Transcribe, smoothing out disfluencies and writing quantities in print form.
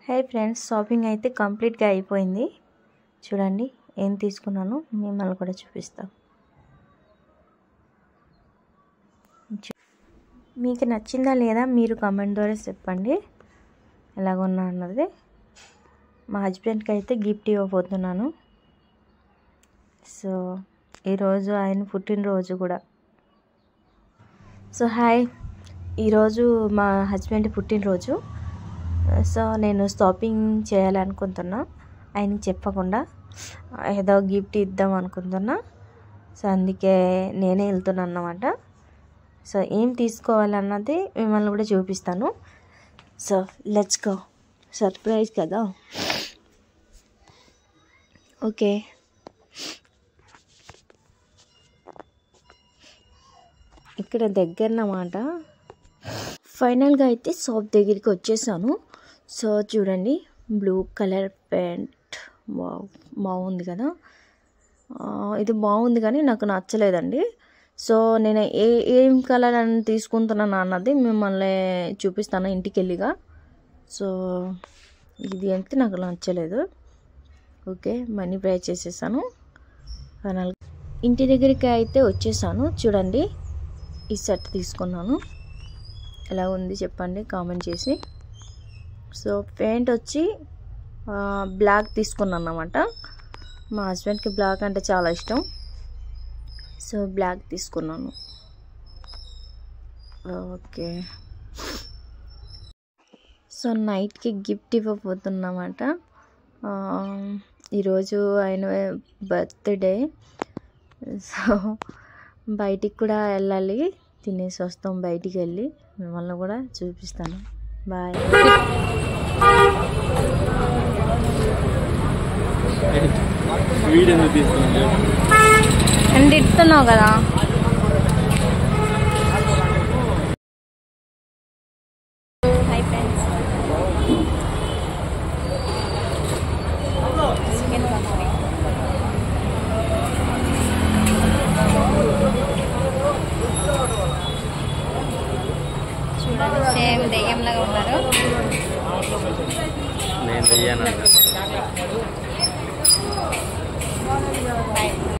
Hi friends, shopping అయితే కంప్లీట్గా అయిపోయింది. చూడండి ఏం తీసుకున్నాను, మిమ్మల్ని కూడా చూపిస్తాను. మీకు నచ్చిందా లేదా మీరు కామెంట్ ద్వారా చెప్పండి ఎలాగున్నా అన్నది. మా హస్బెండ్కి అయితే గిఫ్ట్ ఇవ్వబోతున్నాను. సో ఈరోజు ఆయన పుట్టినరోజు కూడా. సో హాయ్, ఈరోజు మా హస్బెండ్ పుట్టినరోజు. సో నేను షాపింగ్ చేయాలనుకుంటున్నా, ఆయనకి చెప్పకుండా ఏదో గిఫ్ట్ ఇద్దాం అనుకుంటున్నా. సో అందుకే నేనే వెళ్తున్నాను అన్నమాట. సో ఏం తీసుకోవాలన్నది మిమ్మల్ని కూడా చూపిస్తాను. So let's go. సర్ప్రైజ్ కదా. ఓకే, ఇక్కడ దగ్గరన్నమాట. ఫైనల్గా అయితే షాప్ దగ్గరికి వచ్చేసాను. సో చూడండి, బ్లూ కలర్ ప్యాంట్ బాగుంది కదా. ఇది బాగుంది కానీ నాకు నచ్చలేదండి. సో నేను ఏం కలర్ అని తీసుకుంటున్నాను అన్నది మిమ్మల్ని చూపిస్తాను ఇంటికి వెళ్ళిగా. సో ఇది అయితే నాకు నచ్చలేదు. ఓకే, మనీ పే చేసేసాను. ఫైనల్ ఇంటి దగ్గరికి అయితే వచ్చేసాను. చూడండి, ఈ సెట్ తీసుకున్నాను. ఎలా ఉంది చెప్పండి కామెంట్ చేసి. సో పెయింట్ వచ్చి బ్లాక్ తీసుకున్నాను అన్నమాట. మా హస్బెండ్కి బ్లాక్ అంటే చాలా ఇష్టం. సో బ్లాక్ తీసుకున్నాను. ఓకే, సో నైట్కి గిఫ్ట్ ఇవ్వబోతున్నమాట. ఈరోజు ఆయన బర్త్డే. సో బయటికి కూడా వెళ్ళాలి, తినేసి వస్తాం. బయటికి వెళ్ళి మిమ్మల్ని కూడా చూపిస్తాను. బాయ్. అండ్ ఇస్తున్నావు కదా. Hi friends, chicken curry. చూడండి, సేమ్ దెయ్యంలాగా ఉన్నారు. నేను దెయ్యాను.